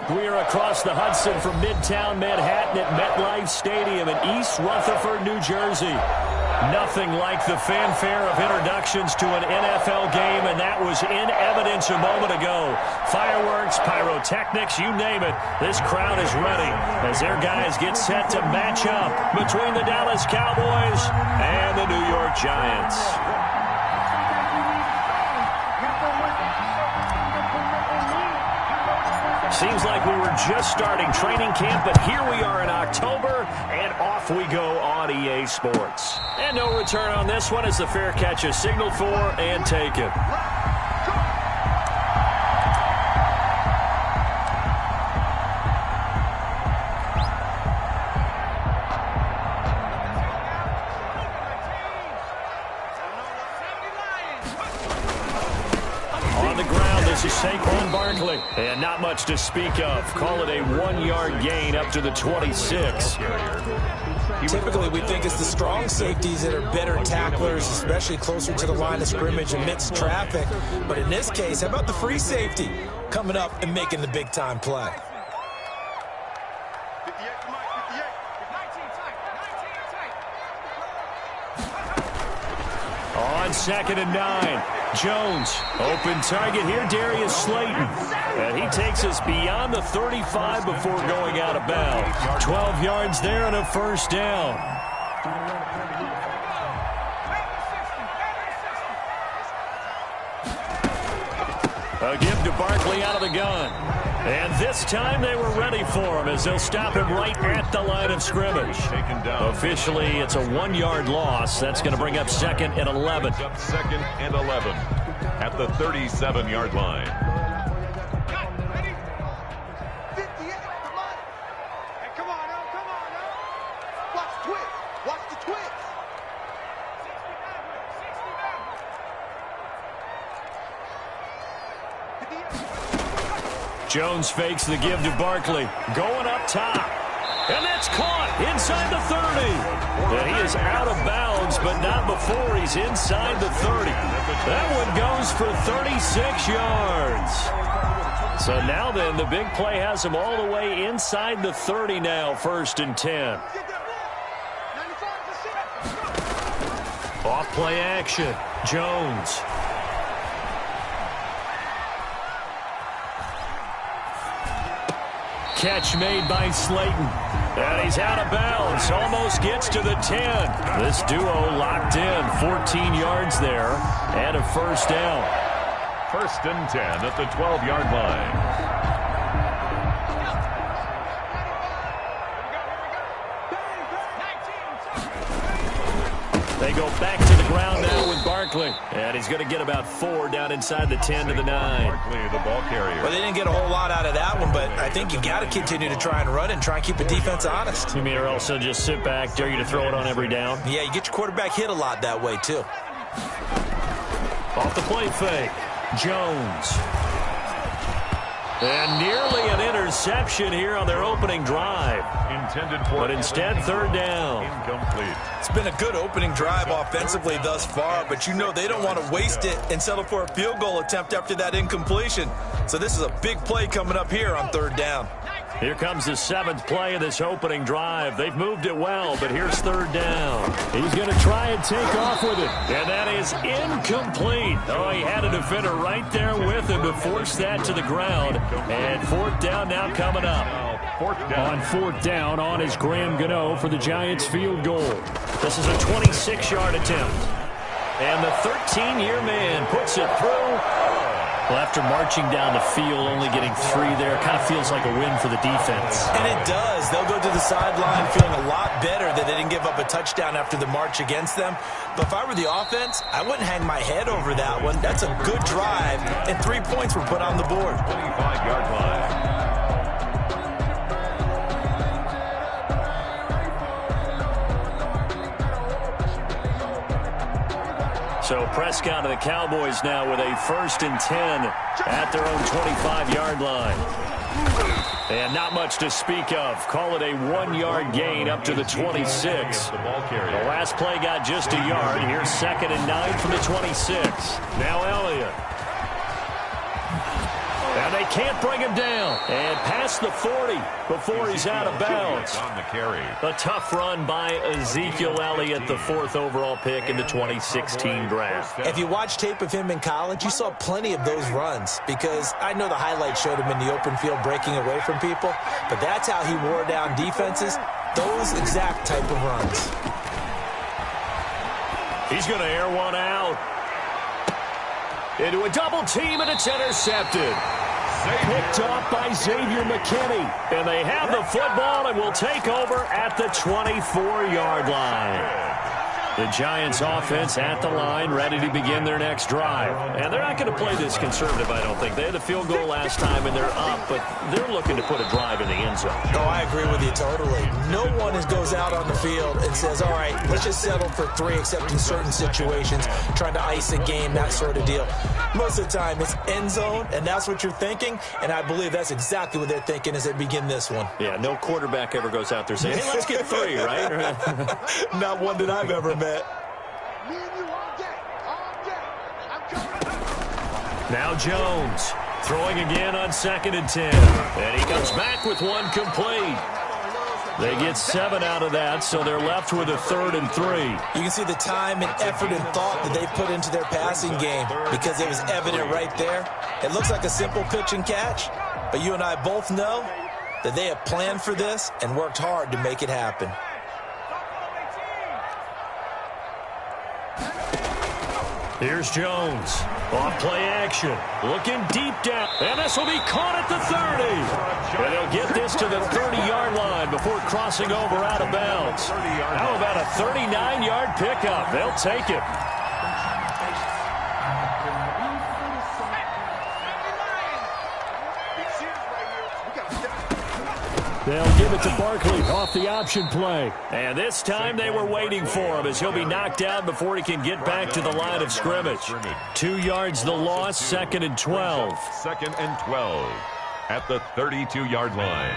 We are across the Hudson from Midtown Manhattan at MetLife Stadium in East Rutherford, New Jersey. Nothing like the fanfare of introductions to an NFL game, and that was in evidence a moment ago. Fireworks, pyrotechnics, you name it. This crowd is ready as their guys get set to match up between the Dallas Cowboys and the New York Giants. Seems like we were just starting training camp, but here we are in October, and off we go on EA Sports. And no return on this one as the fair catch is signaled for and taken. This is Saquon Barkley, and not much to speak of. Call it a 1-yard gain up to the 26. Typically, we think it's the strong safeties that are better tacklers, especially closer to the line of scrimmage amidst traffic. But in this case, how about the free safety coming up and making the big-time play? On 2nd and 9. Jones, open target here, Darius Slayton. And he takes us beyond the 35 before going out of bounds. 12 yards there and a first down. A give to Barkley out of the gun. And this time they were ready for him as they'll stop him right at the line of scrimmage. Officially, it's a 1-yard loss. That's going to bring up 2nd and 11. 2nd and 11 at the 37-yard line. Jones fakes the give to Barkley. Going up top. And that's caught inside the 30. And he is out of bounds, but not before he's inside the 30. That one goes for 36 yards. So now then, the big play has him all the way inside the 30 now, 1st and 10. Off play action. Jones. Catch made by Slayton. And he's out of bounds. Almost gets to the 10. This duo locked in. 14 yards there. And a first down. 1st and 10 at the 12-yard line. They go back to the ground now with Barkley. And he's going to get about 4 down inside the 10 to the 9. Barkley, the ball carrier. Well, they didn't get a whole lot out of that one, but I think you got to continue to try and run and try and keep the defense honest. You mean or also just sit back, dare you to throw it on every down? Yeah, you get your quarterback hit a lot that way, too. Off the play fake. Jones. And nearly an interception here on their opening drive. Intended for, but instead, 3rd down. Incomplete. It's been a good opening drive offensively thus far, but you know they don't want to waste it and settle for a field goal attempt after that incompletion. So this is a big play coming up here on 3rd down. Here comes the 7th play of this opening drive. They've moved it well, but here's 3rd down. He's going to try and take off with it. And that is incomplete. Oh, he had a defender right there with him to force that to the ground. And 4th down now coming up. On 4th down, on is Graham Gano for the Giants field goal. This is a 26-yard attempt. And the 13-year man puts it through. Well, after marching down the field, only getting 3 there, it kind of feels like a win for the defense. And it does. They'll go to the sideline feeling a lot better that they didn't give up a touchdown after the march against them. But if I were the offense, I wouldn't hang my head over that one. That's a good drive, and 3 points were put on the board. 25-yard line. So Prescott and the Cowboys now with a 1st and 10 at their own 25-yard line. And not much to speak of. Call it a 1-yard gain up to the 26. The last play got just a yard. Here's 2nd and 9 from the 26. Now Elliott. And they can't bring him down. And past the 40 before he's out of bounds. On the carry. A tough run by Ezekiel Elliott, the 4th overall pick in the 2016 draft. If you watch tape of him in college, you saw plenty of those runs, because I know the highlights showed him in the open field breaking away from people, but that's how he wore down defenses, those exact type of runs. He's going to air one out. Into a double team, and it's intercepted. Picked off by Xavier McKinney. And they have the football and will take over at the 24-yard line. The Giants offense at the line, ready to begin their next drive. And they're not going to play this conservative, I don't think. They had a field goal last time, and they're up, but they're looking to put a drive in the end zone. Oh, I agree with you totally. No one goes out on the field and says, all right, let's just settle for 3, except in certain situations, trying to ice a game, that sort of deal. Most of the time, it's end zone, and that's what you're thinking, and I believe that's exactly what they're thinking as they begin this one. Yeah, no quarterback ever goes out there saying, hey, let's get 3, right? Not one that I've ever met. Now Jones throwing again on 2nd and 10. And he comes back with one complete. They get 7 out of that, so they're left with a 3rd and 3. You can see the time and effort and thought that they put into their passing game, because it was evident right there. It looks like a simple pitch and catch, but you and I both know that they have planned for this and worked hard to make it happen. Here's Jones. Off play action. Looking deep down. And this will be caught at the 30. And they'll get this to the 30-yard line before crossing over out of bounds. How about a 39-yard pickup? They'll take it. They'll give it to Barkley off the option play. And this time they were waiting for him, as he'll be knocked down before he can get back to the line of scrimmage. 2 yards the loss, 2nd and 12. 2nd and 12 at the 32-yard line.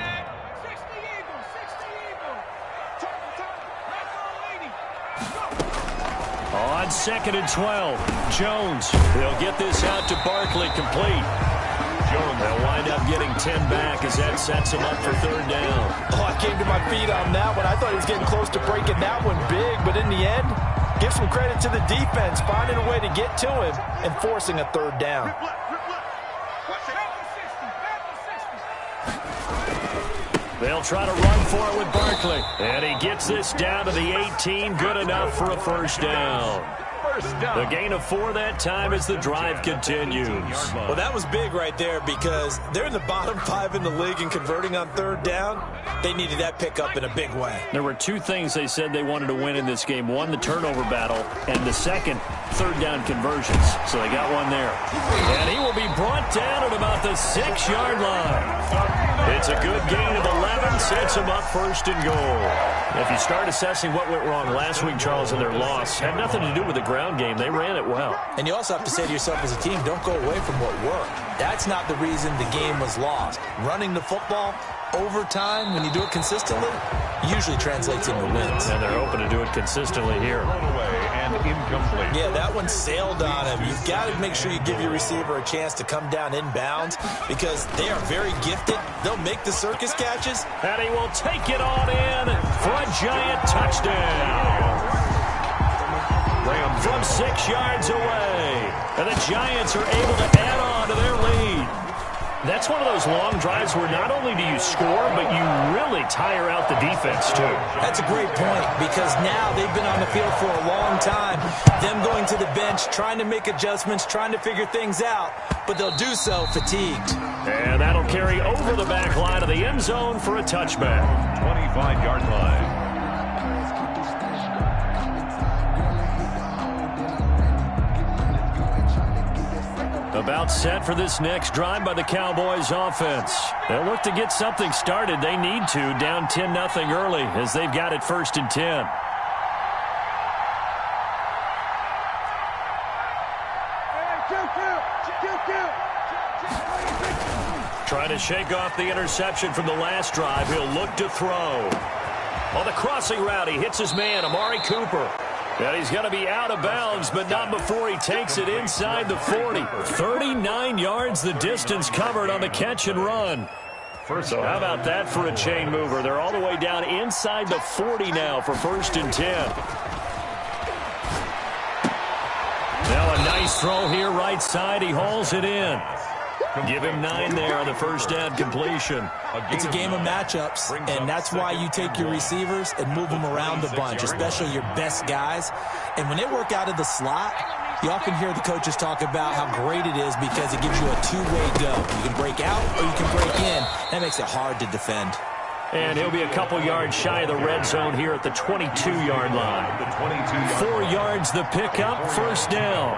On 2nd and 12, Jones. They'll get this out to Barkley, complete. They'll wind up getting 10 back as that sets him up for 3rd down. Oh, I came to my feet on that one. I thought he was getting close to breaking that one big, but in the end, give some credit to the defense, finding a way to get to him and forcing a 3rd down. They'll try to run for it with Barkley. And he gets this down to the 18, good enough for a 1st down. The gain of 4 that time as the drive continues. Well, that was big right there, because they're in the bottom 5 in the league and converting on 3rd down. They needed that pickup in a big way. There were 2 things they said they wanted to win in this game. One, the turnover battle, and the second, 3rd down conversions. So they got one there. And he will be brought down at about the 6-yard line. It's a good gain of 11, sets him up 1st and goal. If you start assessing what went wrong last week, Charles, in their loss, had nothing to do with the ground game. They ran it well. And you also have to say to yourself as a team, don't go away from what worked. That's not the reason the game was lost. Running the football over time, when you do it consistently, usually translates into wins. And they're hoping to do it consistently here. And incomplete. Yeah, that one sailed on him. You've got to make sure you give your receiver a chance to come down inbounds, because they are very gifted. They'll make the circus catches. And he will take it on in for a giant touchdown. From 6 yards away. And the Giants are able to add on to their lead. That's one of those long drives where not only do you score, but you really tire out the defense, too. That's a great point, because now they've been on the field for a long time. Them going to the bench, trying to make adjustments, trying to figure things out, but they'll do so fatigued. And that'll carry over the back line of the end zone for a touchback. 25-yard line. About set for this next drive by the Cowboys offense. They'll look to get something started. They need to, down 10-0 early, as they've got it 1st and 10. Trying to shake off the interception from the last drive. He'll look to throw. On the crossing route, he hits his man, Amari Cooper. And he's going to be out of bounds, but not before he takes it inside the 40. 39 9 yards, the distance covered on the catch and run. So how about that for a chain mover? They're all the way down inside the 40 now for 1st and 10. Now a nice throw here right side. He hauls it in. Give him 9 there on the first down completion. It's a game of matchups, and that's why you take your receivers and move them around the bunch, especially your best guys. And when they work out of the slot, you often hear the coaches talk about how great it is because it gives you a two-way go. You can break out or you can break in. That makes it hard to defend. And he'll be a couple yards shy of the red zone here at the 22-yard line. 4 yards the pickup, first down.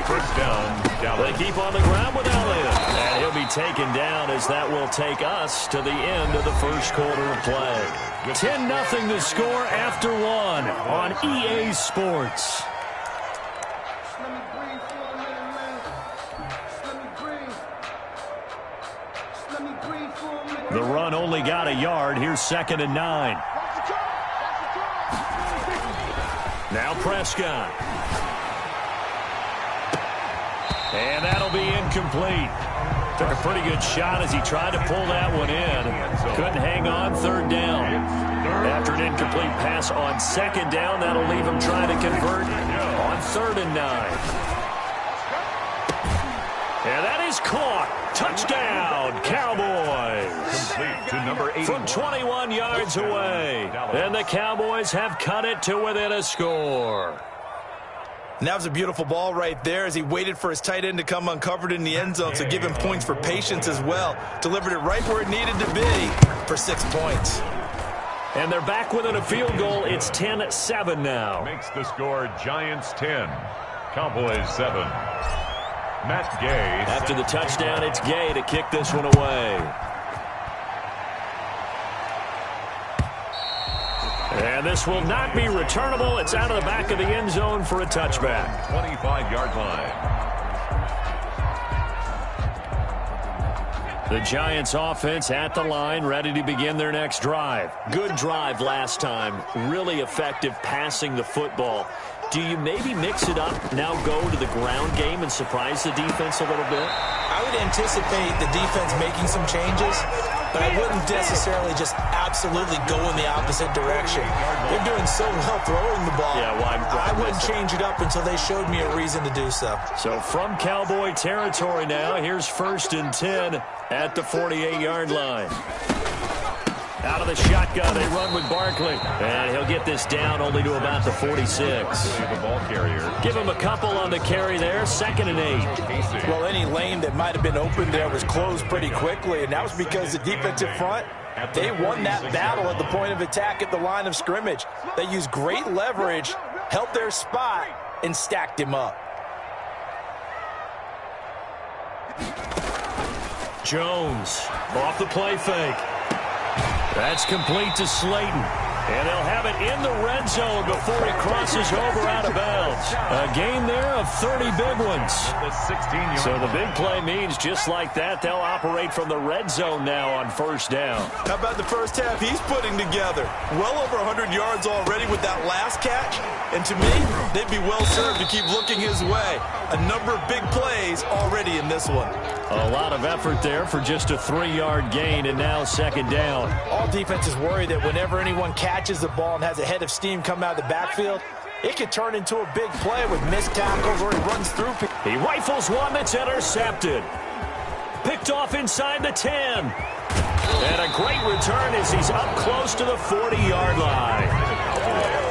First down, They keep on the ground with Elliott. And he'll be taken down as that will take us to the end of the first quarter of play. 10-0 the score after 1 on EA Sports. The run only got a yard. Here's 2nd and 9. Now Prescott. And that'll be incomplete. Took a pretty good shot as he tried to pull that one in. Couldn't hang on, 3rd down. After an incomplete pass on 2nd down, that'll leave him trying to convert on 3rd and 9. And that is caught. Touchdown, Cowboys. complete to number 81. From 21 yards away. And the Cowboys have cut it to within a score. And that was a beautiful ball right there as he waited for his tight end to come uncovered in the end zone, so give him points for patience as well. Delivered it right where it needed to be for 6 points. And they're back within a field goal. It's 10-7 now. Makes the score Giants 10, Cowboys 7. Matt Gay. After the touchdown, it's Gay to kick this one away. And this will not be returnable. It's out of the back of the end zone for a touchback. 25-yard line. The Giants offense at the line, ready to begin their next drive. Good drive last time. Really effective passing the football. Do you maybe mix it up, now go to the ground game and surprise the defense a little bit? I would anticipate the defense making some changes, but I wouldn't necessarily just absolutely go in the opposite direction. They're doing so well throwing the ball. Yeah, well, I wouldn't change it up until they showed me a reason to do so. So from Cowboy territory now, here's 1st and 10 at the 48-yard line. Out of the shotgun, they run with Barkley. And he'll get this down only to about the 46. The ball carrier. Give him a couple on the carry there. 2nd and 8. Well, any lane that might have been open there was closed pretty quickly, and that was because the defensive front, they won that battle at the point of attack at the line of scrimmage. They used great leverage, held their spot, and stacked him up. Jones off the play fake. That's complete to Slayton. And they'll have it in the red zone before he crosses over out of bounds. A gain there of 30 big ones. So the big play means just like that, they'll operate from the red zone now on 1st down. How about the first half he's putting together? Well over 100 yards already with that last catch. And to me, they'd be well served to keep looking his way. A number of big plays already in this one. A lot of effort there for just a 3-yard gain, and now 2nd down. All defenses worry that whenever anyone catches the ball and has a head of steam come out of the backfield, it could turn into a big play with missed tackles or he runs through people. He rifles one that's intercepted. Picked off inside the 10. And a great return as he's up close to the 40-yard line.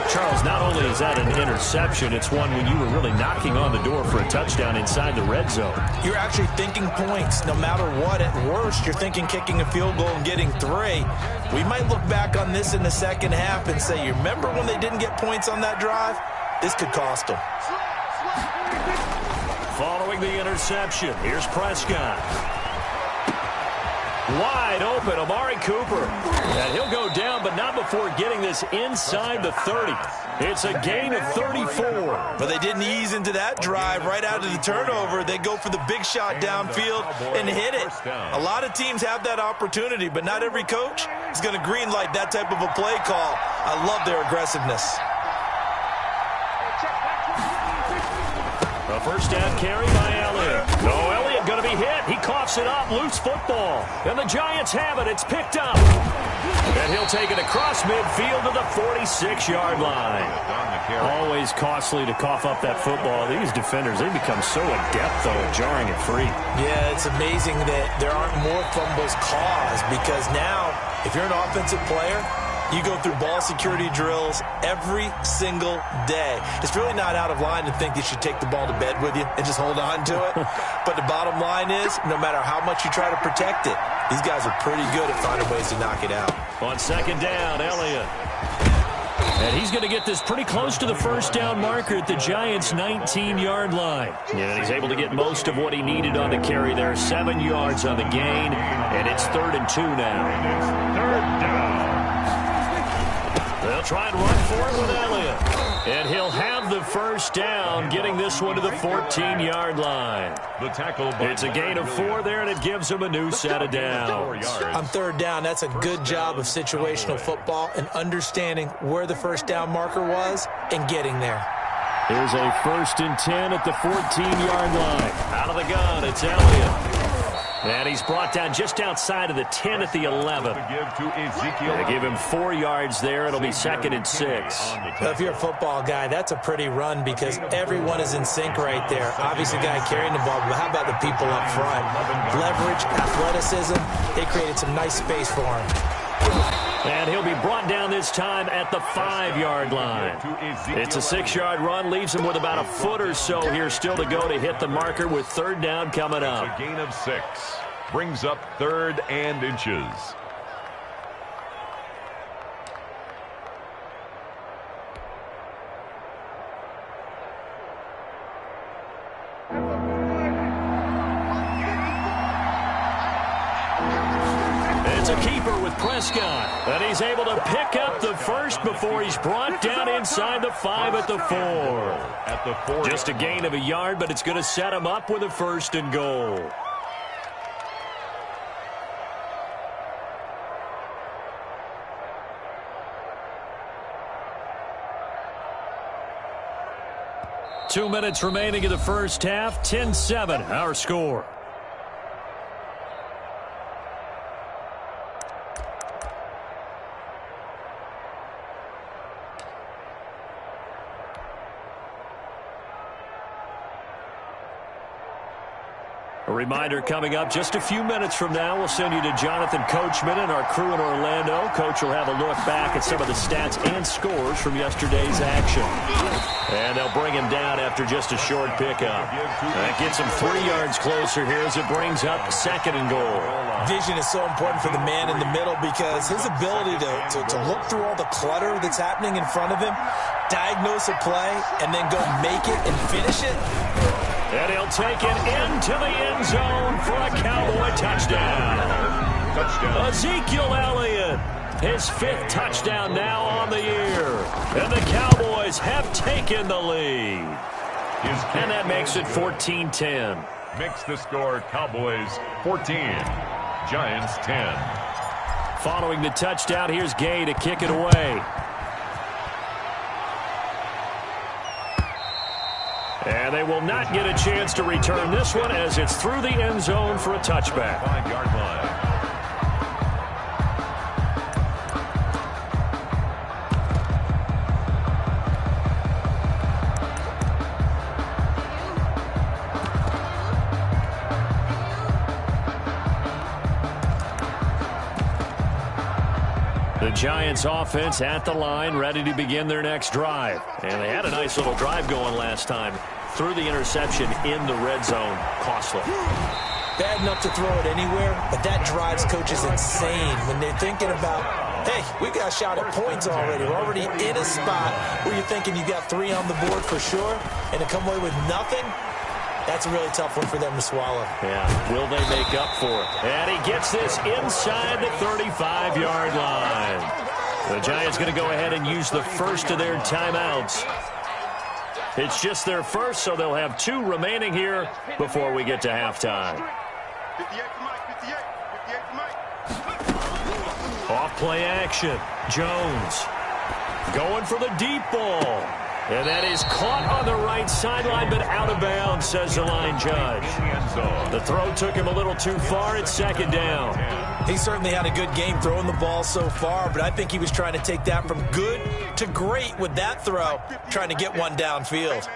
Charles, not only is that an interception, it's one when you were really knocking on the door for a touchdown inside the red zone. You're actually thinking points no matter what. At worst, you're thinking kicking a field goal and getting 3. We might look back on this in the second half and say, you remember when they didn't get points on that drive? This could cost them. Following the interception, here's Prescott. Wide open, Amari Cooper. And he'll go down, but not before getting this inside the 30. It's a gain of 34. But they didn't ease into that drive right out of the turnover. They go for the big shot downfield and hit it. A lot of teams have that opportunity, but not every coach is going to greenlight that type of a play call. I love their aggressiveness. A 1st down carry by Elliott. No picks it up. Loose football. And the Giants have it. It's picked up. And he'll take it across midfield to the 46-yard line. Always costly to cough up that football. These defenders, they become so adept, though, at jarring it free. Yeah, it's amazing that there aren't more fumbles caused because now, if you're an offensive player, you go through ball security drills every single day. It's really not out of line to think you should take the ball to bed with you and just hold on to it. But the bottom line is, no matter how much you try to protect it, these guys are pretty good at finding ways to knock it out. On second down, Elliott. And he's going to get this pretty close to the first down marker at the Giants' 19-yard line. Yeah, and he's able to get most of what he needed on the carry there. 7 yards on the gain, and it's 3rd and 2 now. Third down. They'll try and run for it with Elliott. And he'll have the first down, getting this one to the 14-yard line. The tackle. It's a gain of 4 there, and it gives him a new set of downs. On third down, that's a good job of situational football and understanding where the first down marker was and getting there. Here's a 1st and 10 at the 14-yard line. Out of the gun, it's Elliott. And he's brought down just outside of the 10 at the 11. They give him 4 yards there. It'll be 2nd and 6. Well, if you're a football guy, that's a pretty run because everyone is in sync right there. Obviously, the guy carrying the ball, but how about the people up front? Leverage, athleticism, they created some nice space for him. And he'll be brought down this time at the 5-yard line. It's a 6-yard run, leaves him with about a foot or so here still to go to hit the marker with 3rd down coming up. A gain of 6. Brings up 3rd and inches. It's a keeper with Prescott, and he's able to pick up the first before he's brought down inside the 5 at the 4. Just a gain of a yard, but it's going to set him up with a 1st and goal. Two minutes remaining in the first half. 10-7, our score. A reminder coming up just a few minutes from now, we'll send you to Jonathan Coachman and our crew in Orlando. Coach will have a look back at some of the stats and scores from yesterday's action. And they'll bring him down after just a short pickup. That gets him 3 yards closer here as it brings up 2nd and goal. Vision is so important for the man in the middle because his ability to look through all the clutter that's happening in front of him, diagnose a play, and then go make it and finish it. And he'll take it into the end zone for a Cowboy touchdown. Ezekiel Elliott, his 5th touchdown now on the year. And the Cowboys have taken the lead. And that makes it 14-10. Makes the score Cowboys 14, Giants 10. Following the touchdown, here's Gay to kick it away. And they will not get a chance to return this one as it's through the end zone for a touchback. 5-yard line. The Giants offense at the line, ready to begin their next drive. And they had a nice little drive going last time. Threw the interception in the red zone. Costly. Bad enough to throw it anywhere, but that drives coaches insane when they're thinking about, hey, we got shot at points already. We're already in a spot where you're thinking you got 3 on the board for sure, and to come away with nothing, that's a really tough one for them to swallow. Yeah, will they make up for it? And he gets this inside the 35-yard line. The Giants going to go ahead and use the first of their timeouts. It's just their first, so they'll have 2 remaining here before we get to halftime. Off play action. Jones going for the deep ball. And that is caught on the right sideline, but out of bounds, says the line judge. The throw took him a little too far. It's second down. He certainly had a good game throwing the ball so far, but I think he was trying to take that from good to great with that throw, trying to get one downfield.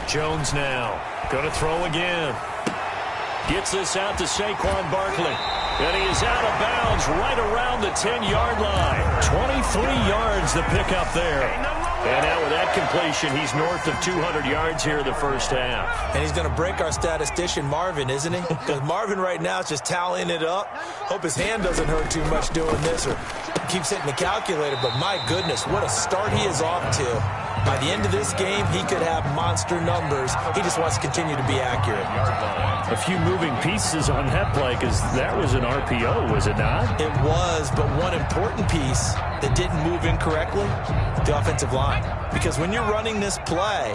Jones now going to throw again. Gets this out to Saquon Barkley. And he is out of bounds right around the 10-yard line. 23 yards the pickup there. And now with that completion, he's north of 200 yards here in the first half. And he's going to break our statistician Marvin, isn't he? Because Marvin right now is just tallying it up. Hope his hand doesn't hurt too much doing this or keeps hitting the calculator. But my goodness, what a start he is off to. By the end of this game, he could have monster numbers. He just wants to continue to be accurate. A few moving pieces on that play because that was an RPO, was it not? It was, but one important piece that didn't move incorrectly, the offensive line. Because when you're running this play,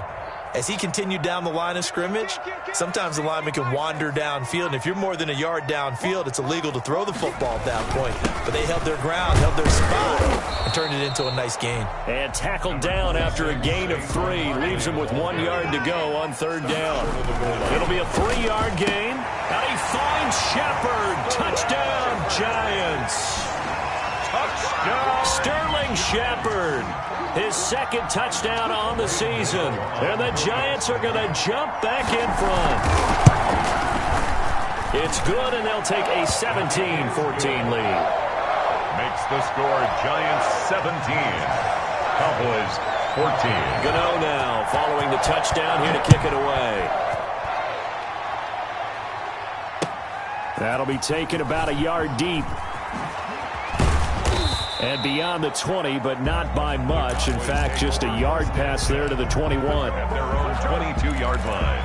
as he continued down the line of scrimmage, sometimes the lineman can wander downfield. And if you're more than a yard downfield, it's illegal to throw the football at that point. But they held their ground, held their spot, and turned it into a nice gain. And tackled down after a gain of 3. Leaves him with 1 yard to go on third down. It'll be a 3-yard gain. And he finds Shepard. Touchdown, Giants. Touchdown. Sterling Shepard. His second touchdown on the season. And the Giants are going to jump back in front. It's good, and they'll take a 17-14 lead. Makes the score Giants 17. Cowboys 14. Gano now following the touchdown here to kick it away. That'll be taken about a yard deep. And beyond the 20, but not by much. In fact, just a yard pass there to the 21. At their own 22-yard line.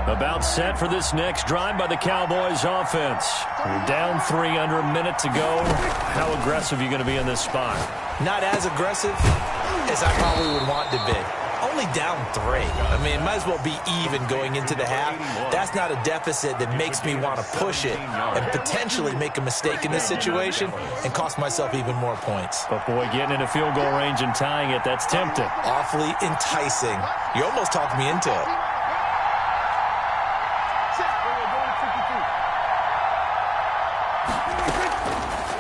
About set for this next drive by the Cowboys offense. We're down 3 under a minute to go. How aggressive are you going to be in this spot? Not as aggressive as I probably would want to be. Only down 3. I mean, it might as well be even going into the half. That's not a deficit that makes me want to push it and potentially make a mistake in this situation and cost myself even more points. But, boy, getting into field goal range and tying it, that's tempting. Awfully enticing. You almost talked me into it.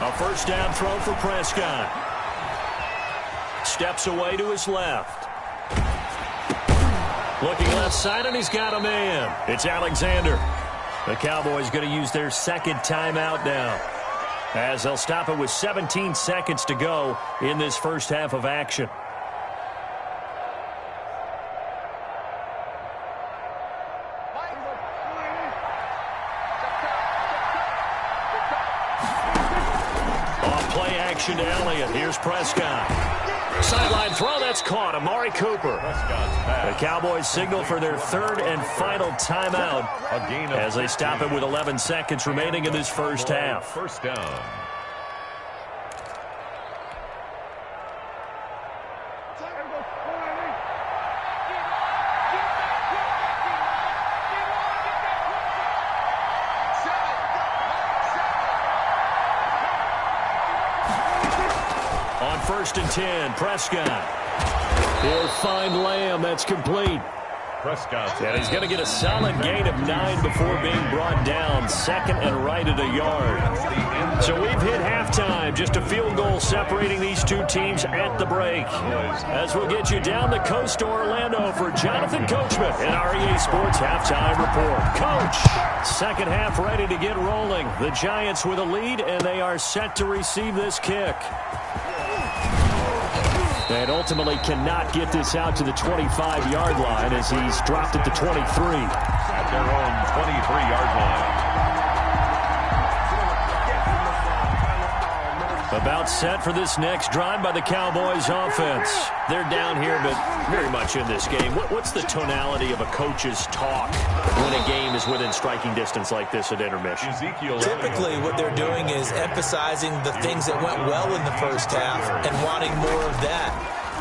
A first down throw for Prescott. Steps away to his left. Looking left side, and he's got a man. It's Alexander. The Cowboys going to use their second timeout now, as they'll stop it with 17 seconds to go in this first half of action. Off play action to Elliott. Here's Prescott. Sideline throw, that's caught. Amari Cooper. The Cowboys signal for their third and final timeout as they stop it with 11 seconds remaining in this first half. First down. First and 10, Prescott. He'll find Lamb. That's complete. Prescott. And he's going to get a solid gain of 9 before being brought down. Second and right at a yard. So we've hit halftime. Just a field goal separating these two teams at the break. As we'll get you down the coast to Orlando for Jonathan Coachman and our EA Sports Halftime Report. Coach, second half ready to get rolling. The Giants with a lead, and they are set to receive this kick. And ultimately cannot get this out to the 25-yard line as he's dropped at the 23. At their own 23-yard line. About set for this next drive by the Cowboys offense. They're down here, but very much in this game. What's the tonality of a coach's talk when a game is within striking distance like this at intermission? Typically, what they're doing is emphasizing the things that went well in the first half and wanting more of that.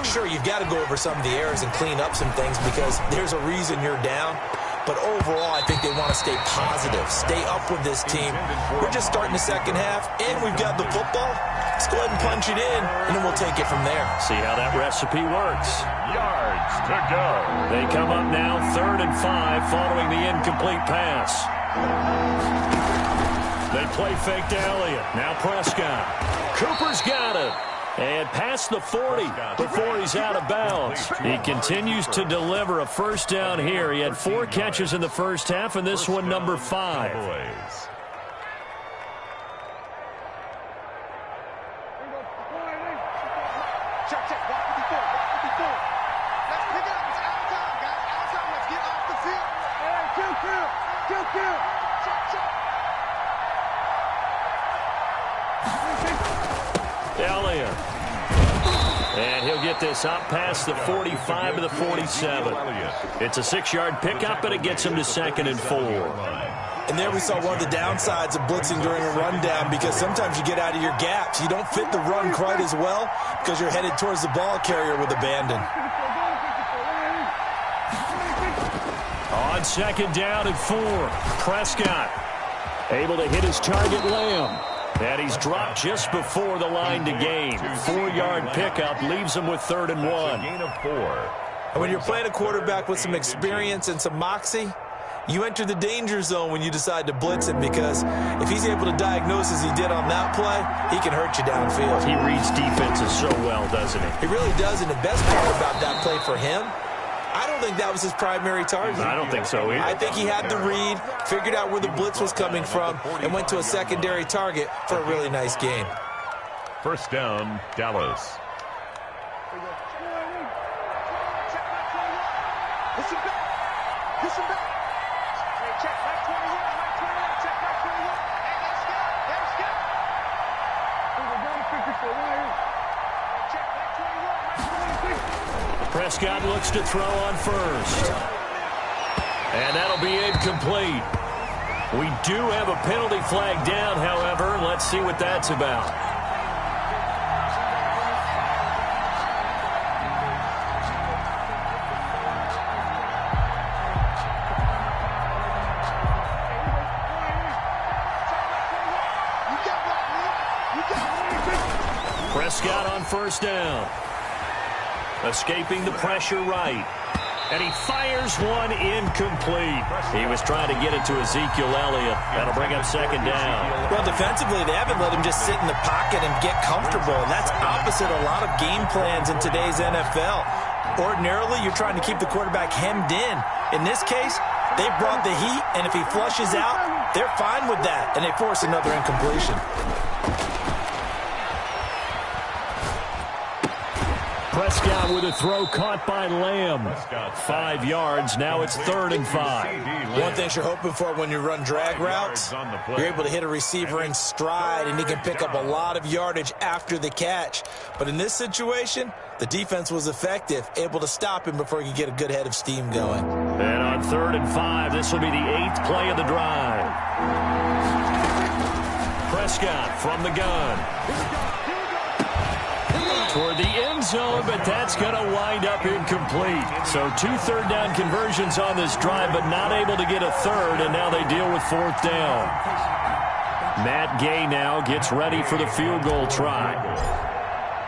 Sure, you've got to go over some of the errors and clean up some things because there's a reason you're down. But overall, I think they want to stay positive, stay up with this team. We're just starting the second half, and we've got the football. Let's go ahead and punch it in, and then we'll take it from there. See how that recipe works. Yards to go. They come up now 3rd and 5 following the incomplete pass. They play fake to Elliott. Now Prescott. Cooper's got it. And past the 40 before he's out of bounds. He continues to deliver a first down here. He had 4 catches in the first half, and this one number 5. Elliott. And he'll get this up past the 45 to the 47. It's a 6-yard pickup, and it gets him to 2nd and 4. And there we saw one of the downsides of blitzing during a rundown, because sometimes you get out of your gaps. You don't fit the run quite as well because you're headed towards the ball carrier with abandon. On 2nd down and 4, Prescott able to hit his target, Lamb. And he's dropped just before the line to gain. 4-yard pickup leaves him with 3rd and 1. Gain of 4. And when you're playing a quarterback with some experience and some moxie, you enter the danger zone when you decide to blitz him, because if he's able to diagnose as he did on that play, he can hurt you downfield. He reads defenses so well, doesn't he? He really does, and the best part about that play for him, I don't think that was his primary target. I don't think so either. I think he had the read, figured out where the blitz was coming from, and went to a secondary target for a really nice gain. First down, Dallas. Listen back. Listen back. Hey, check back 21. Check back 21. Hey, let's go. Let's go. We're down 54. Check back 21. Prescott looks to throw on first. And that'll be incomplete. We do have a penalty flag down, however. Let's see what that's about. Prescott on first down. Escaping the pressure right. And he fires one incomplete. He was trying to get it to Ezekiel Elliott. That'll bring up 2nd down. Well, defensively, they haven't let him just sit in the pocket and get comfortable. And that's opposite a lot of game plans in today's NFL. Ordinarily, you're trying to keep the quarterback hemmed in. In this case, they brought the heat, and if he flushes out, they're fine with that, and they force another incompletion. Prescott with a throw caught by Lamb. 5 yards. Now it's 3rd and 5. One thing you're hoping for when you run drag routes, you're able to hit a receiver in stride, and he can pick up a lot of yardage after the catch. But in this situation, the defense was effective, able to stop him before he could get a good head of steam going. And on 3rd and 5, this will be the 8th play of the drive. Prescott from the gun. Toward the end zone, but that's going to wind up incomplete. So 2 third down conversions on this drive, but not able to get a third, and now they deal with 4th down. Matt Gay now gets ready for the field goal try.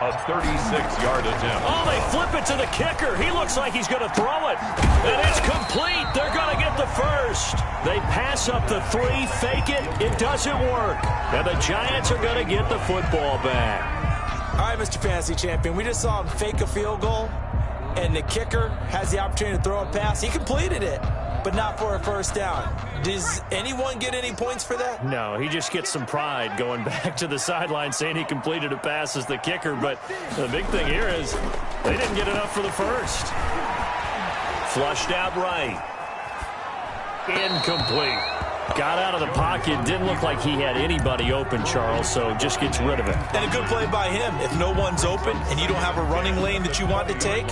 A 36-yard attempt. Oh, they flip it to the kicker. He looks like he's going to throw it. And it's complete. They're going to get the first. They pass up the 3, fake it. It doesn't work. And the Giants are going to get the football back. All right, Mr. Fantasy Champion, we just saw him fake a field goal, and the kicker has the opportunity to throw a pass. He completed it, but not for a first down. Does anyone get any points for that? No, he just gets some pride going back to the sideline saying he completed a pass as the kicker, but the big thing here is they didn't get enough for the first. Flushed out right. Incomplete. Got out of the pocket. Didn't look like he had anybody open, Charles, so just gets rid of it. And a good play by him. If no one's open and you don't have a running lane that you want to take,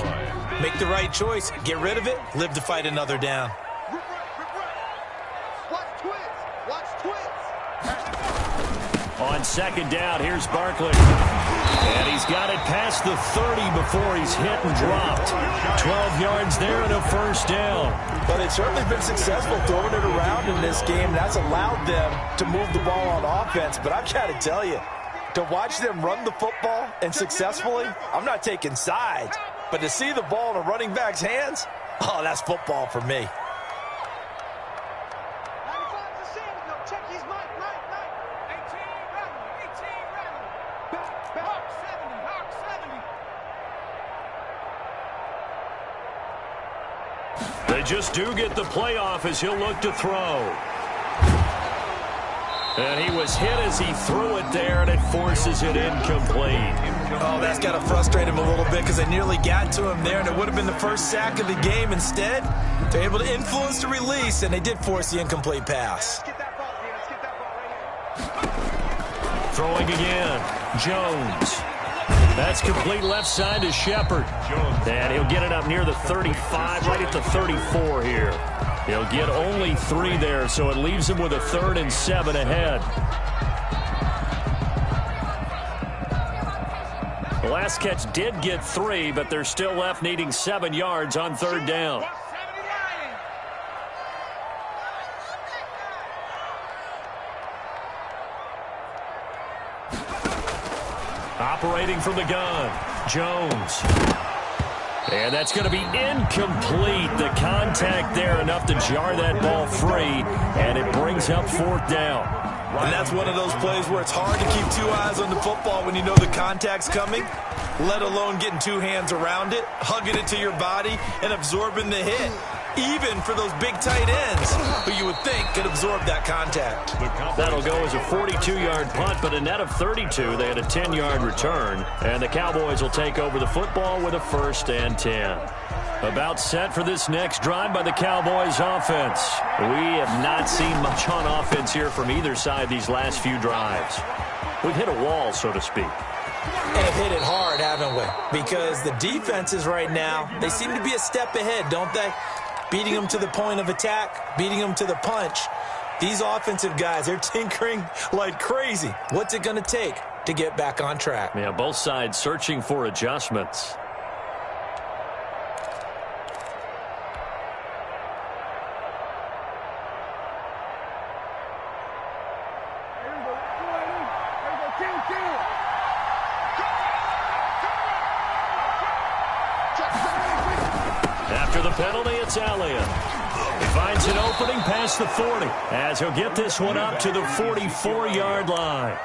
make the right choice. Get rid of it. Live to fight another down. On second down, here's Barkley. And he's got it past the 30 before he's hit and dropped. 12 yards there and a first down. But they've certainly been successful throwing it around in this game. That's allowed them to move the ball on offense. But I've got to tell you, to watch them run the football and successfully, I'm not taking sides. But to see the ball in a running back's hands, oh, that's football for me. They just do get the playoff as he'll look to throw. And he was hit as he threw it there, and it forces it incomplete. Oh, that's got to frustrate him a little bit because they nearly got to him there, and it would have been the first sack of the game. Instead, they're able to influence the release, and they did force the incomplete pass. Throwing again, Jones. That's complete left side to Shepard. And he'll get it up near the 35, right at the 34 here. He'll get only 3 there, so it leaves him with a 3rd and 7 ahead. The last catch did get 3, but they're still left needing 7 yards on 3rd down. Operating from the gun, Jones. And that's going to be incomplete. The contact there enough to jar that ball free, and it brings up 4th down. And that's one of those plays where it's hard to keep 2 eyes on the football when you know the contact's coming, let alone getting 2 hands around it, hugging it to your body, and absorbing the hit. Even for those big tight ends who you would think could absorb that contact. That'll go as a 42-yard punt, but a net of 32. They had a 10-yard return, and the Cowboys will take over the football with a 1st and 10. About set for this next drive by the Cowboys offense. We have not seen much on offense here from either side these last few drives. We've hit a wall, so to speak. And have hit it hard, haven't we? Because the defenses right now, they seem to be a step ahead, don't they? Beating them to the point of attack, beating them to the punch. These offensive guys, they're tinkering like crazy. What's it going to take to get back on track? Yeah, both sides searching for adjustments. After the penalty, it's Elliott. He finds an opening past the 40 as he'll get this one up to the 44-yard line.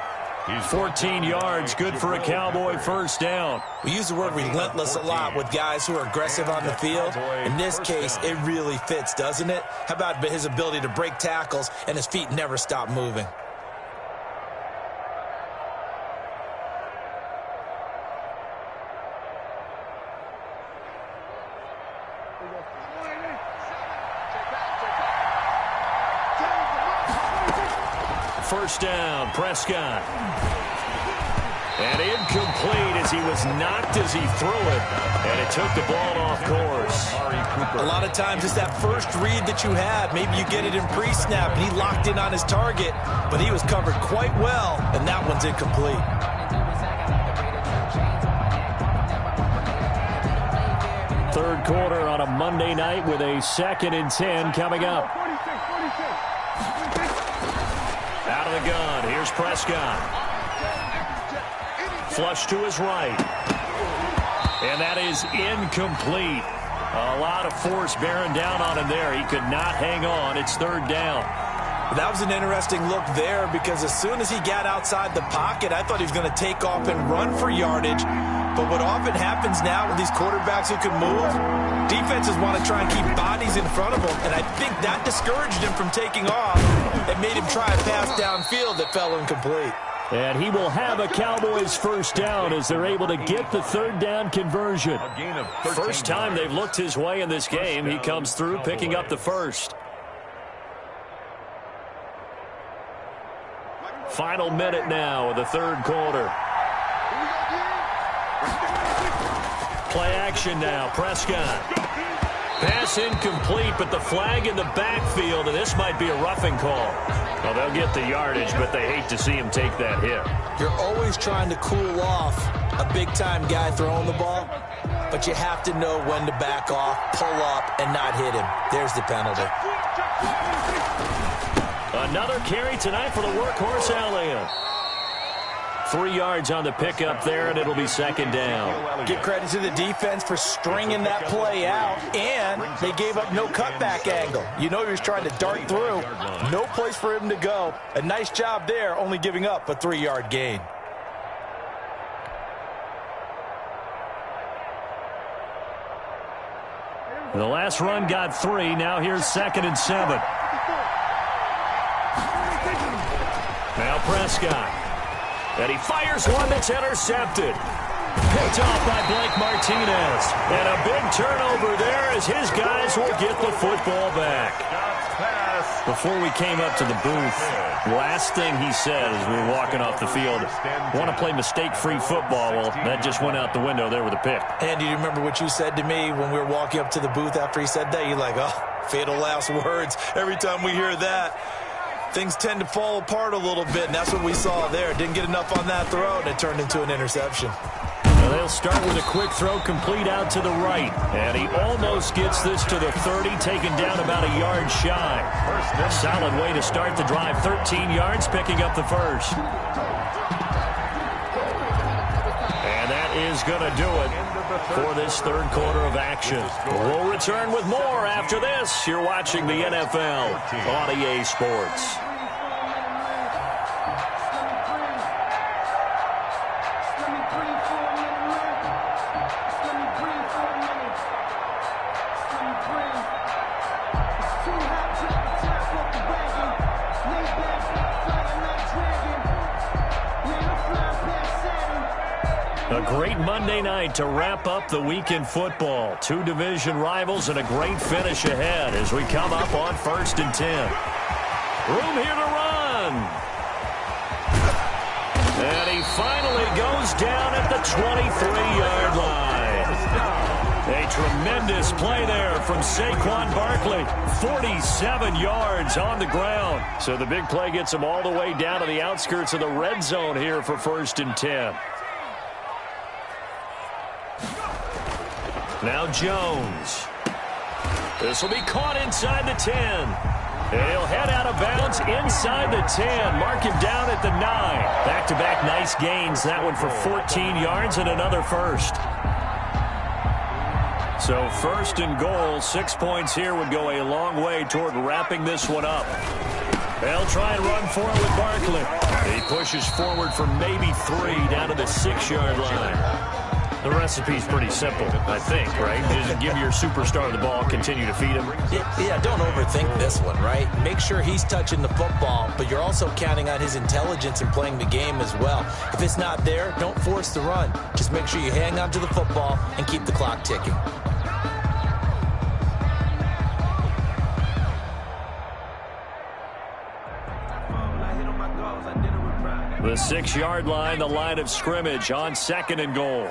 14 yards, good for a Cowboy 1st down. We use the word relentless a lot with guys who are aggressive on the field. In this case, it really fits, doesn't it? How about his ability to break tackles and his feet never stop moving? First down, Prescott. And incomplete as he was knocked as he threw it. And it took the ball off course. A lot of times it's that first read that you have. Maybe you get it in pre-snap and he locked in on his target. But he was covered quite well, and that one's incomplete. Third quarter on a Monday night with a 2nd and 10 coming up. Out of the gun, here's Prescott. Flush to his right. And that is incomplete. A lot of force bearing down on him there. He could not hang on. It's 3rd down. That was an interesting look there because as soon as he got outside the pocket, I thought he was going to take off and run for yardage. But what often happens now with these quarterbacks who can move, defenses want to try and keep bodies in front of them, and I think that discouraged him from taking off and made him try a pass downfield that fell incomplete. And he will have a Cowboys 1st down as they're able to get the 3rd down conversion. First time they've looked his way in this game. He comes through picking up the 1st. Final minute now of the 3rd quarter. Play action now, Prescott. Pass incomplete, but the flag in the backfield, and this might be a roughing call. Well, they'll get the yardage, but they hate to see him take that hit. You're always trying to cool off a big-time guy throwing the ball, but you have to know when to back off, pull up, and not hit him. There's the penalty. Another carry tonight for the workhorse Elliott. 3 yards on the pickup there, and it'll be second down. Give credit to the defense for stringing that play out, and they gave up no cutback angle. You know he was trying to dart through. No place for him to go. A nice job there, only giving up a 3-yard gain. The last run got 3. Now here's 2nd and 7. Now Prescott. And he fires one that's intercepted. Picked off by Blake Martinez. And a big turnover there as his guys will get the football back. Before we came up to the booth, last thing he said as we were walking off the field, want to play mistake-free football. Well, that just went out the window there with a pick. And do you remember what you said to me when we were walking up to the booth after he said that? You're like, oh, fatal last words. Every time we hear that, things tend to fall apart a little bit, and that's what we saw there. Didn't get enough on that throw, and it turned into an interception. Well, they'll start with a quick throw complete out to the right. And he almost gets this to the 30, taken down about a yard shy. Solid way to start the drive. 13 yards, picking up the first. And that is going to do it for this third quarter of action. We'll return with more after this. You're watching the NFL on EA Sports. A great Monday night to wrap up the week in football. 2 division rivals and a great finish ahead as we come up on 1st and 10. Room here to run. And he finally goes down at the 23-yard line. A tremendous play there from Saquon Barkley. 47 yards on the ground. So the big play gets him all the way down to the outskirts of the red zone here for 1st and 10. Now Jones. This will be caught inside the 10. And he'll head out of bounds inside the 10. Mark him down at the 9. Back-to-back nice gains. That one for 14 yards and another first. So 1st and goal, 6 points here would go a long way toward wrapping this one up. They'll try and run for it with Barkley. He pushes forward for maybe 3 down to the 6-yard line. The recipe's pretty simple, I think, right? Just give your superstar the ball, continue to feed him. Yeah, don't overthink this one, right? Make sure he's touching the football, but you're also counting on his intelligence in playing the game as well. If it's not there, don't force the run. Just make sure you hang on to the football and keep the clock ticking. The 6-yard line, the line of scrimmage on 2nd and goal.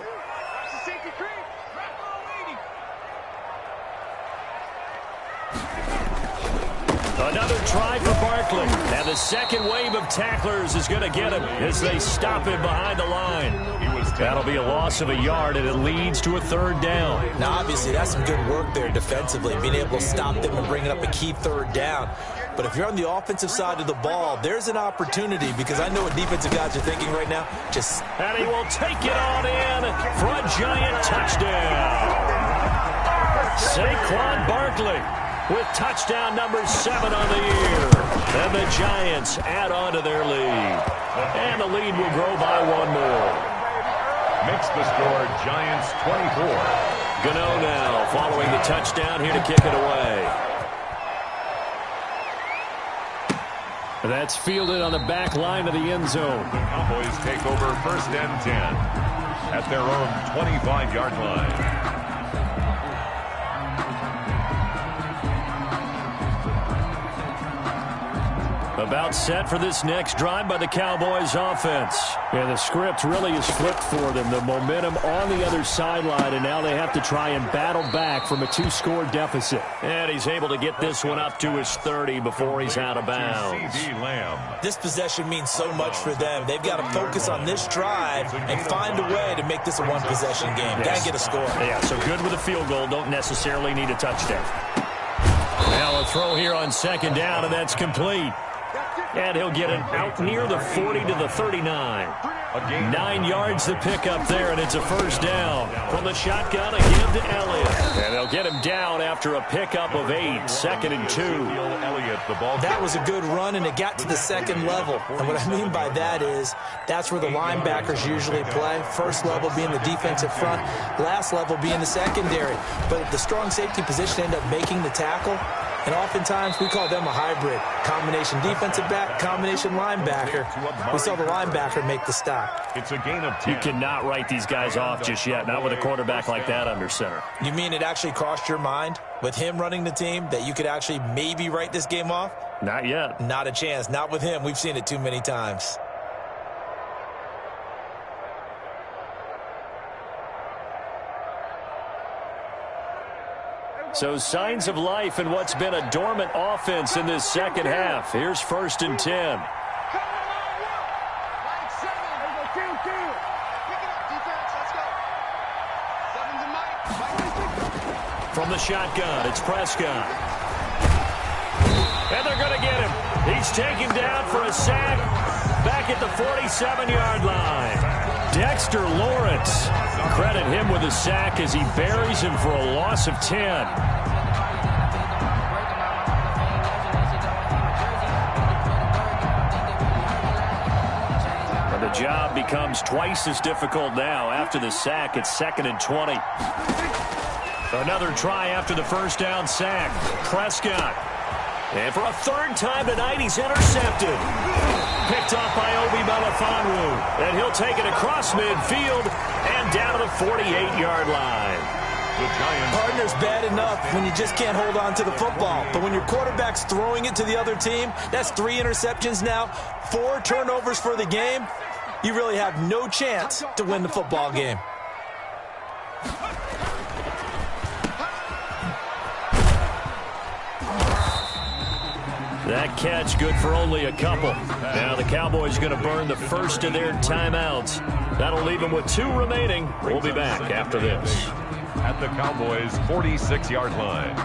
Another try for Barkley. And the second wave of tacklers is going to get him as they stop him behind the line. That'll be a loss of a yard, and it leads to a 3rd down. Now, obviously, that's some good work there defensively, being able to stop them and bringing up a key 3rd down. But if you're on the offensive side of the ball, there's an opportunity, because I know what defensive guys are thinking right now. And he will take it on in for a giant touchdown. Saquon Barkley with touchdown number 7 on the year. And the Giants add on to their lead. And the lead will grow by 1 more. Makes the score Giants 24. Gano now following the touchdown here to kick it away. That's fielded on the back line of the end zone. The Cowboys take over 1st and 10 at their own 25-yard line. About set for this next drive by the Cowboys offense. Yeah, the script really is flipped for them. The momentum on the other sideline, and now they have to try and battle back from a 2-score deficit. And he's able to get this one up to his 30 before he's out of bounds. This possession means so much for them. They've got to focus on this drive and find a way to make this a one-possession game. Got to get a score. Yeah, so good with a field goal. Don't necessarily need a touchdown. Now a throw here on second down, and that's complete. And he'll get it out near the 40 to the 39. 9 yards to pick up there, and it's a first down. From the shotgun, again to Elliott. And they'll get him down after a pickup of 8, 2nd and 2. That was a good run, and it got to the second level. And what I mean by that is that's where the linebackers usually play. First level being the defensive front, last level being the secondary. But the strong safety position ended up making the tackle. And oftentimes we call them a hybrid. Combination defensive back, combination linebacker. We saw the linebacker make the stop. It's a gain of 10. You cannot write these guys off just yet, not with a quarterback like that under center. You mean it actually crossed your mind with him running the team that you could actually maybe write this game off? Not yet. Not a chance. Not with him. We've seen it too many times. So signs of life in what's been a dormant offense in this second half. Here's 1st and 10. From the shotgun, it's Prescott. And they're going to get him. He's taken down for a sack back at the 47-yard line. Dexter Lawrence, credit him with a sack as he buries him for a loss of 10. And the job becomes twice as difficult now after the sack. It's 2nd and 20. Another try after the first down sack. Prescott. And for a 3rd time tonight, he's intercepted. Picked off by Obi Melifonwu. And he'll take it across midfield and down to the 48-yard line. Partner's bad enough when you just can't hold on to the football. But when your quarterback's throwing it to the other team, that's 3 interceptions now, 4 turnovers for the game. You really have no chance to win the football game. That catch good for only a couple. Now the Cowboys going to burn the first of their timeouts. That'll leave them with 2 remaining. We'll be back after this. At the Cowboys' 46-yard line.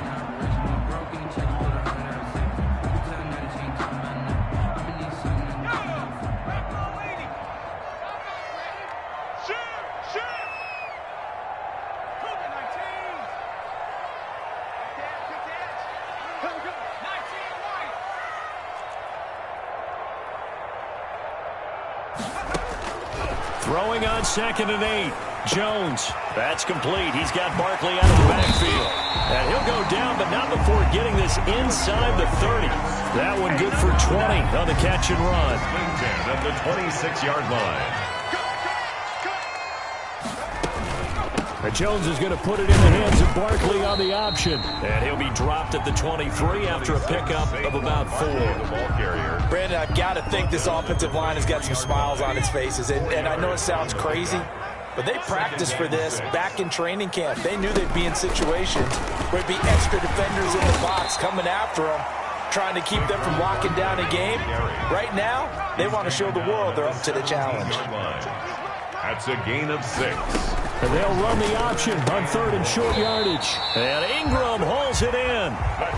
Throwing on 2nd and 8. Jones. That's complete. He's got Barkley out of the backfield. And he'll go down, but not before getting this inside the 30. That one good for 20 on the catch and run. At the 26-yard line. Jones is going to put it in the hands of Barkley on the option. And he'll be dropped at the 23 after a pickup of about 4. Brandon, I've got to think this offensive line has got some smiles on its faces. And I know it sounds crazy, but they practiced for this back in training camp. They knew they'd be in situations where it'd be extra defenders in the box coming after them, trying to keep them from locking down a game. Right now, they want to show the world they're up to the challenge. That's a gain of 6. And they'll run the option on 3rd and short yardage. And Ingram hauls it in.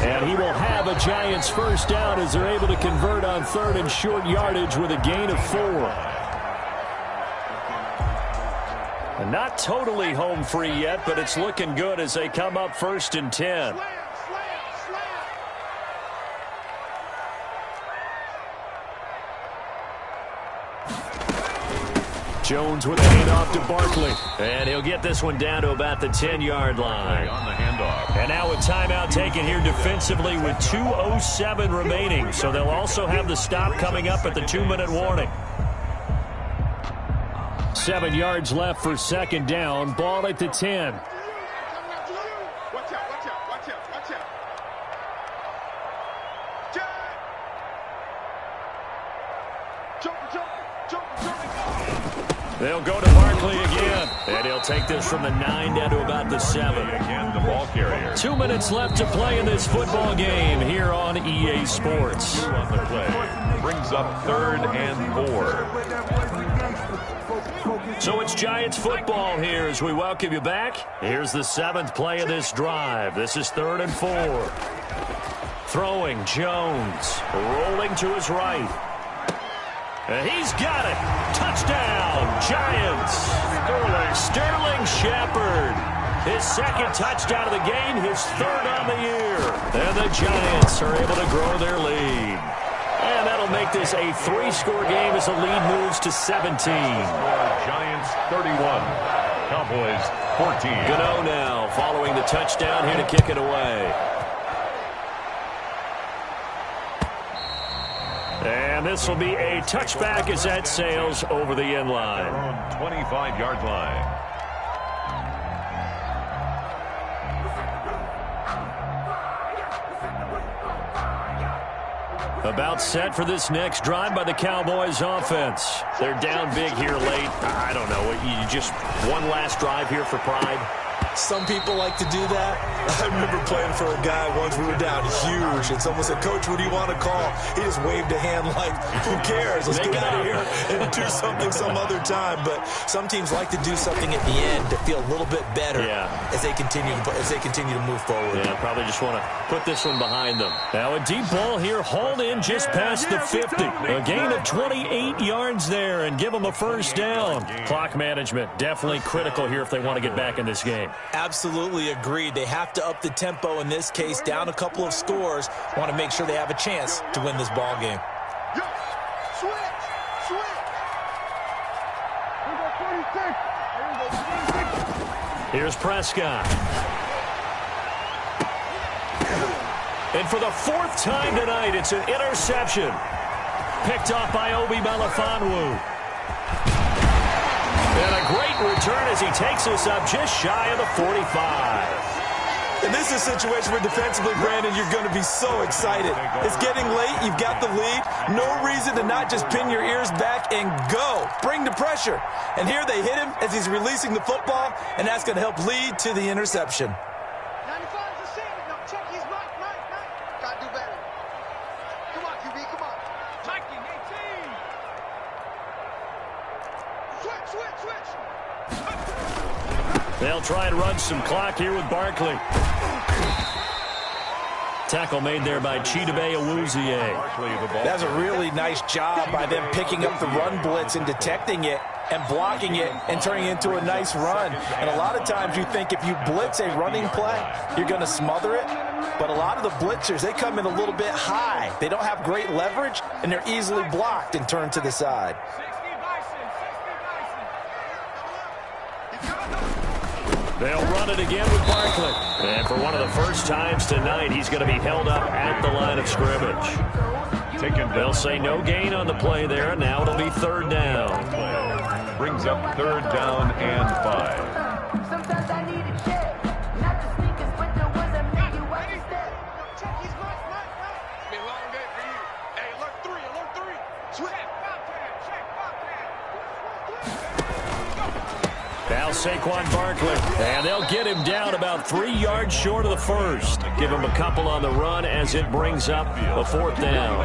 And he will have a Giants first down as they're able to convert on 3rd and short yardage with a gain of 4. And not totally home free yet, but it's looking good as they come up 1st and 10. Jones with a handoff to Barkley. And he'll get this one down to about the 10-yard line. On the handoff. And now a timeout taken here defensively with 2:07 remaining. So they'll also have the stop coming up at the 2-minute warning. 7 yards left for 2nd down. Ball at the 10. They'll take this from the 9 down to about the 7. Again, the ball carrier. 2 minutes left to play in this football game here on EA Sports. On the play. Brings up 3rd and 4. So it's Giants football here as we welcome you back. Here's the 7th play of this drive. This is 3rd and 4. Throwing, Jones. Rolling to his right. He's got it. Touchdown, Giants. Sterling Shepard. His 2nd touchdown of the game, his 3rd on the year. And the Giants are able to grow their lead. And that'll make this a 3-score game as the lead moves to 17. Giants 31. Cowboys 14. Gano now following the touchdown here to kick it away. And this will be a touchback as that sails over the end line. 25-yard line. About set for this next drive by the Cowboys offense. They're down big here late. I don't know. You just one last drive here for pride. Some people like to do that. I remember playing for a guy once. We were down huge, and someone said, "Coach, what do you want to call?" He just waved a hand like, "Who cares? Let's get out of here and do something some other time." But some teams like to do something at the end to feel a little bit better as they continue to move forward. Yeah, probably just want to put this one behind them. Now a deep ball here, hauled in just past the 50. A gain of 28 yards there, and give them a 1st down. Clock management definitely critical here if they want to get back in this game. Absolutely agreed. They have to up the tempo in this case, down a couple of scores. Want to make sure they have a chance to win this ball game. Here's Prescott. And for the 4th time tonight, it's an interception. Picked off by Obi Melifonwu. And a great return as he takes us up just shy of the 45. And this is a situation where defensively, Brandon, you're going to be so excited. It's getting late. You've got the lead. No reason to not just pin your ears back and go. Bring the pressure. And here they hit him as he's releasing the football, and that's going to help lead to the interception. 95's the same. No, check his right. Got to do better. Come on, QB, come on. Liking 18. Switch. They'll try and run some clock here with Barkley. Tackle made there by Chidobe Awuzie. That's a really nice job by them picking up the run blitz and detecting it and blocking it and turning it into a nice run. And a lot of times you think if you blitz a running play, you're going to smother it. But a lot of the blitzers, they come in a little bit high. They don't have great leverage, and they're easily blocked and turned to the side. They'll run it again with Barkley. And for one of the first times tonight, he's going to be held up at the line of scrimmage. They'll say no gain on the play there. Now it'll be 3rd down. Brings up 3rd down and 5. Sometimes I need a check. Not the sneakers, but the ones that make you watch your step. Check his right. It's been a long day for you. Hey, alert 3. Switch. Now Saquon Barkley, and they'll get him down about 3 yards short of the 1st. Give him a couple on the run as it brings up a 4th down.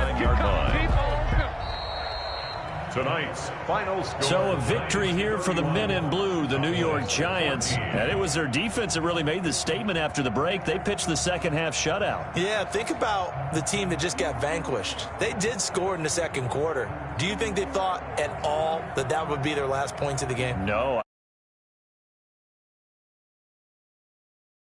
Tonight's final score. So a victory here for the men in blue, the New York Giants. And it was their defense that really made the statement after the break. They pitched the second half shutout. Yeah, think about the team that just got vanquished. They did score in the 2nd quarter. Do you think they thought at all that would be their last points of the game? No.